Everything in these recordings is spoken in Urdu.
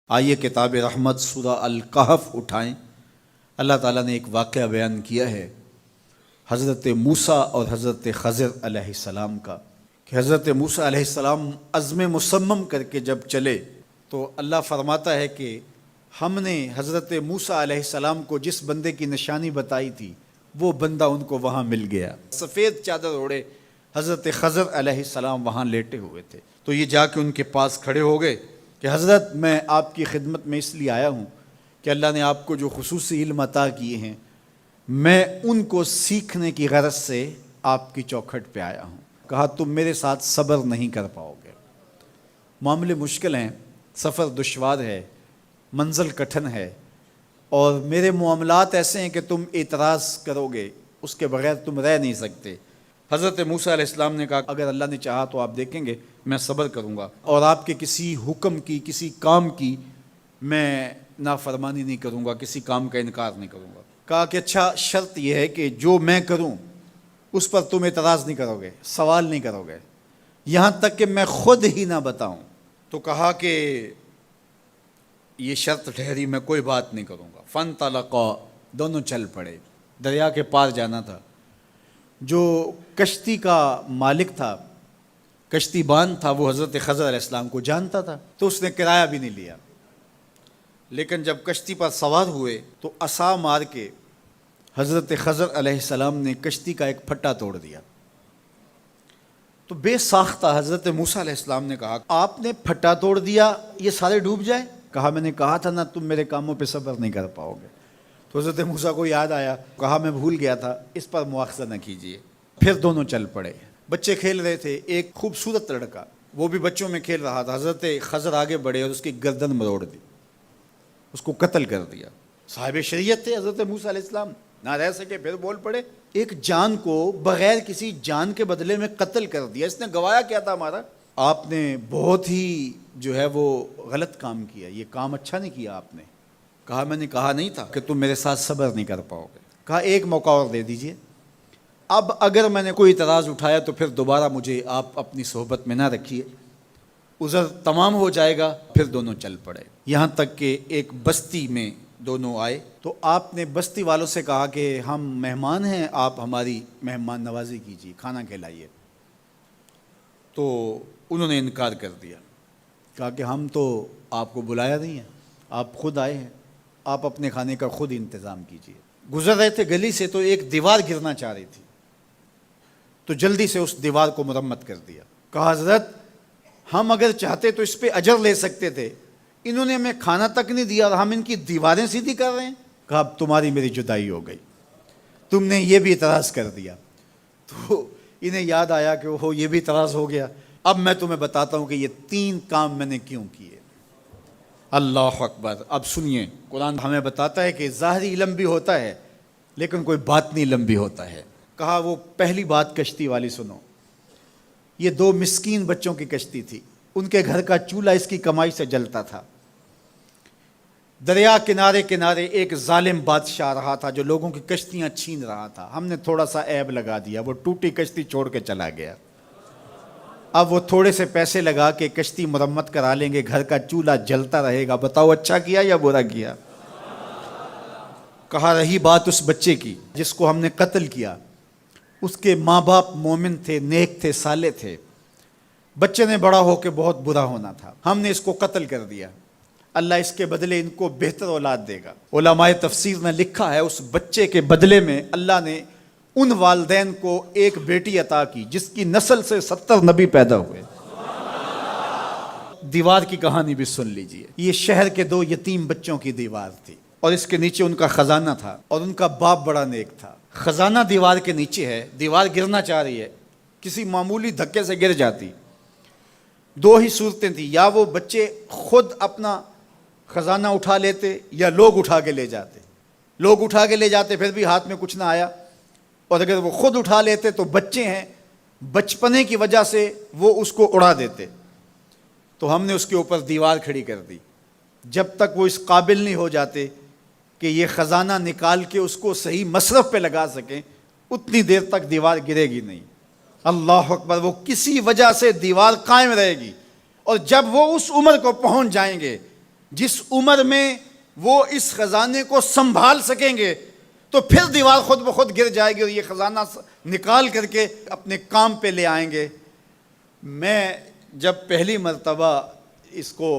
آئیے کتاب رحمت سورہ الکہف اٹھائیں۔ اللہ تعالیٰ نے ایک واقعہ بیان کیا ہے حضرت موسیٰ اور حضرت خضر علیہ السلام کا، کہ حضرت موسیٰ علیہ السلام عزم مصمم کر کے جب چلے تو اللہ فرماتا ہے کہ ہم نے حضرت موسیٰ علیہ السلام کو جس بندے کی نشانی بتائی تھی وہ بندہ ان کو وہاں مل گیا۔ سفید چادر اوڑے حضرت خضر علیہ السلام وہاں لیٹے ہوئے تھے، تو یہ جا کے ان کے پاس کھڑے ہو گئے کہ حضرت میں آپ کی خدمت میں اس لیے آیا ہوں کہ اللہ نے آپ کو جو خصوصی علم عطا کیے ہیں میں ان کو سیکھنے کی غرض سے آپ کی چوکھٹ پہ آیا ہوں۔ کہا تم میرے ساتھ صبر نہیں کر پاؤ گے، معاملے مشکل ہیں، سفر دشوار ہے، منزل کٹھن ہے، اور میرے معاملات ایسے ہیں کہ تم اعتراض کرو گے اس کے بغیر تم رہ نہیں سکتے۔ حضرت موسیٰ علیہ السلام نے کہا اگر اللہ نے چاہا تو آپ دیکھیں گے میں صبر کروں گا اور آپ کے کسی حکم کی کسی کام کی میں نافرمانی نہیں کروں گا، کسی کام کا انکار نہیں کروں گا۔ کہا کہ اچھا شرط یہ ہے کہ جو میں کروں اس پر تم اعتراض نہیں کرو گے، سوال نہیں کرو گے، یہاں تک کہ میں خود ہی نہ بتاؤں۔ تو کہا کہ یہ شرط ٹھہری، میں کوئی بات نہیں کروں گا۔ فانطلقا، دونوں چل پڑے، دریا کے پار جانا تھا۔ جو کشتی کا مالک تھا، کشتی بان تھا، وہ حضرت خضر علیہ السلام کو جانتا تھا تو اس نے کرایہ بھی نہیں لیا، لیکن جب کشتی پر سوار ہوئے تو عصا مار کے حضرت خضر علیہ السلام نے کشتی کا ایک پھٹا توڑ دیا۔ تو بے ساختہ حضرت موسیٰ علیہ السلام نے کہا آپ نے پھٹا توڑ دیا، یہ سارے ڈوب جائیں؟ کہا میں نے کہا تھا نا تم میرے کاموں پہ صبر نہیں کر پاؤ گے۔ تو حضرت موسیٰ کو یاد آیا، کہا میں بھول گیا تھا، اس پر مواخذہ نہ کیجیے۔ پھر دونوں چل پڑے، بچے کھیل رہے تھے، ایک خوبصورت لڑکا وہ بھی بچوں میں کھیل رہا تھا۔ حضرت خضر آگے بڑھے اور اس کی گردن مروڑ دی، اس کو قتل کر دیا۔ صاحب شریعت تھے حضرت موسیٰ علیہ السلام، نہ رہ سکے، پھر بول پڑے ایک جان کو بغیر کسی جان کے بدلے میں قتل کر دیا، اس نے گوایا کیا تھا ہمارا؟ آپ نے بہت ہی جو ہے وہ غلط کام کیا، یہ کام اچھا نہیں کیا آپ نے۔ کہا میں نے کہا نہیں تھا کہ تم میرے ساتھ صبر نہیں کر پاؤ گے۔ کہا ایک موقع اور دے دیجئے، اب اگر میں نے کوئی اعتراض اٹھایا تو پھر دوبارہ مجھے آپ اپنی صحبت میں نہ رکھیے، عذر تمام ہو جائے گا۔ پھر دونوں چل پڑے، یہاں تک کہ ایک بستی میں دونوں آئے تو آپ نے بستی والوں سے کہا کہ ہم مہمان ہیں، آپ ہماری مہمان نوازی کیجیے، کھانا کھلائیے۔ تو انہوں نے انکار کر دیا، کہا کہ ہم تو آپ کو بلایا نہیں ہے، آپ خود آئے ہیں، آپ اپنے کھانے کا خود انتظام کیجیے۔ گزر رہے تھے گلی سے تو ایک دیوار گرنا چاہ رہی تھی، تو جلدی سے اس دیوار کو مرمت کر دیا۔ کہا حضرت ہم اگر چاہتے تو اس پہ اجر لے سکتے تھے، انہوں نے ہمیں کھانا تک نہیں دیا اور ہم ان کی دیواریں سیدھی کر رہے ہیں۔ کہا اب تمہاری میری جدائی ہو گئی، تم نے یہ بھی اعتراض کر دیا۔ تو انہیں یاد آیا کہ وہ یہ بھی اعتراض ہو گیا، اب میں تمہیں بتاتا ہوں کہ یہ 3 کام میں نے کیوں کیے۔ اللہ اکبر۔ اب سنیے، قرآن ہمیں بتاتا ہے کہ ظاہری علم بھی ہوتا ہے لیکن کوئی باطنی علم بھی ہوتا ہے۔ کہا وہ پہلی بات کشتی والی سنو، یہ 2 مسکین بچوں کی کشتی تھی، ان کے گھر کا چولہا اس کی کمائی سے جلتا تھا۔ دریا کنارے کنارے ایک ظالم بادشاہ رہا تھا جو لوگوں کی کشتیاں چھین رہا تھا، ہم نے تھوڑا سا عیب لگا دیا، وہ ٹوٹی کشتی چھوڑ کے چلا گیا۔ اب وہ تھوڑے سے پیسے لگا کے کشتی مرمت کرا لیں گے، گھر کا چولہا جلتا رہے گا، بتاؤ اچھا کیا یا برا کیا؟ کہا رہی بات اس بچے کی جس کو ہم نے قتل کیا، اس کے ماں باپ مومن تھے، نیک تھے، صالح تھے، بچے نے بڑا ہو کے بہت برا ہونا تھا، ہم نے اس کو قتل کر دیا، اللہ اس کے بدلے ان کو بہتر اولاد دے گا۔ علماء تفسیر نے لکھا ہے اس بچے کے بدلے میں اللہ نے ان والدین کو ایک بیٹی عطا کی جس کی نسل سے 70 نبی پیدا ہوئے۔ دیوار کی کہانی بھی سن لیجئے، یہ شہر کے 2 یتیم بچوں کی دیوار تھی اور اس کے نیچے ان کا خزانہ تھا اور ان کا باپ بڑا نیک تھا۔ خزانہ دیوار کے نیچے ہے، دیوار گرنا چاہ رہی ہے، کسی معمولی دھکے سے گر جاتی۔ 2 ہی صورتیں تھیں، یا وہ بچے خود اپنا خزانہ اٹھا لیتے یا لوگ اٹھا کے لے جاتے۔ لوگ اٹھا کے لے جاتے پھر بھی ہاتھ میں کچھ نہ آیا، اور اگر وہ خود اٹھا لیتے تو بچے ہیں، بچپنے کی وجہ سے وہ اس کو اڑا دیتے۔ تو ہم نے اس کے اوپر دیوار کھڑی کر دی، جب تک وہ اس قابل نہیں ہو جاتے کہ یہ خزانہ نکال کے اس کو صحیح مصرف پہ لگا سکیں، اتنی دیر تک دیوار گرے گی نہیں۔ اللہ اکبر۔ وہ کسی وجہ سے دیوار قائم رہے گی، اور جب وہ اس عمر کو پہنچ جائیں گے جس عمر میں وہ اس خزانے کو سنبھال سکیں گے تو پھر دیوار خود بخود گر جائے گی اور یہ خزانہ نکال کر کے اپنے کام پہ لے آئیں گے۔ میں جب پہلی مرتبہ اس کو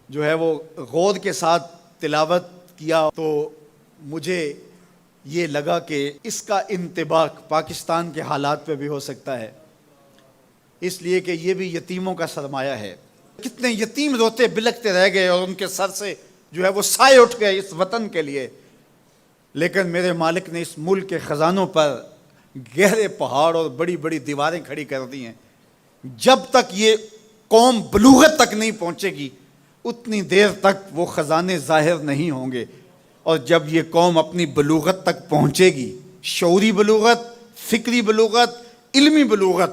جو ہے وہ غور کے ساتھ تلاوت کیا تو مجھے یہ لگا کہ اس کا انطباق پاکستان کے حالات پہ بھی ہو سکتا ہے، اس لیے کہ یہ بھی یتیموں کا سرمایہ ہے۔ کتنے یتیم روتے بلکتے رہ گئے اور ان کے سر سے جو ہے وہ سائے اٹھ گئے اس وطن کے لیے، لیکن میرے مالک نے اس ملک کے خزانوں پر گہرے پہاڑ اور بڑی بڑی دیواریں کھڑی کر دی ہیں۔ جب تک یہ قوم بلوغت تک نہیں پہنچے گی اتنی دیر تک وہ خزانے ظاہر نہیں ہوں گے، اور جب یہ قوم اپنی بلوغت تک پہنچے گی، شعوری بلوغت، فکری بلوغت، علمی بلوغت،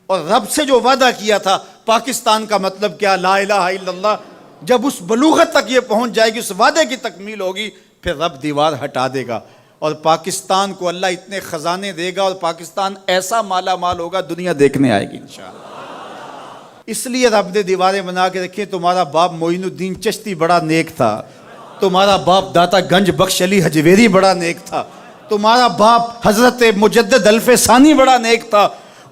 اور رب سے جو وعدہ کیا تھا پاکستان کا مطلب کیا، لا الہ الا اللہ، جب اس بلوغت تک یہ پہنچ جائے گی، اس وعدے کی تکمیل ہوگی، پھر رب دیوار ہٹا دے گا اور پاکستان کو اللہ اتنے خزانے دے گا اور پاکستان ایسا مالا مال ہوگا دنیا دیکھنے آئے گی انشاءاللہ۔ اس لیے رب نے دیواریں بنا کے رکھی۔ تمہارا باپ معین الدین چشتی بڑا نیک تھا، تمہارا باپ داتا گنج بخش علی حجویری بڑا نیک تھا، تمہارا باپ حضرت مجدد الف ثانی بڑا نیک تھا،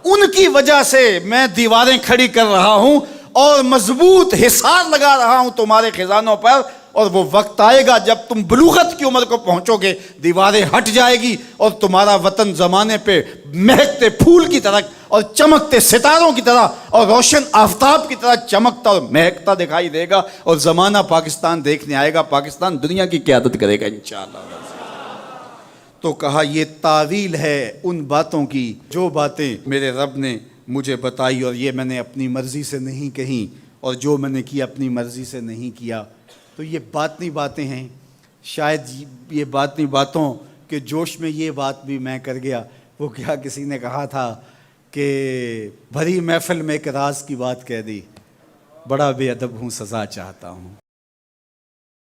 ان کی وجہ سے میں دیواریں کھڑی کر رہا ہوں اور مضبوط حصار لگا رہا ہوں تمہارے خزانوں پر، اور وہ وقت آئے گا جب تم بلوغت کی عمر کو پہنچو گے دیواریں ہٹ جائے گی اور تمہارا وطن زمانے پہ مہکتے پھول کی طرح اور چمکتے ستاروں کی طرح اور روشن آفتاب کی طرح چمکتا اور مہکتا دکھائی دے گا، اور زمانہ پاکستان دیکھنے آئے گا، پاکستان دنیا کی قیادت کرے گا انشاءاللہ۔ تو کہا یہ تعویل ہے ان باتوں کی جو باتیں میرے رب نے مجھے بتائی، اور یہ میں نے اپنی مرضی سے نہیں کہیں، اور جو میں نے کیا اپنی مرضی سے نہیں کیا۔ تو یہ باطنی باتیں ہیں، شاید یہ باطنی باتوں کے جوش میں یہ بات بھی میں کر گیا۔ وہ کیا کسی نے کہا تھا کہ بھری محفل میں ایک راز کی بات کہہ دی، بڑا بے ادب ہوں سزا چاہتا ہوں۔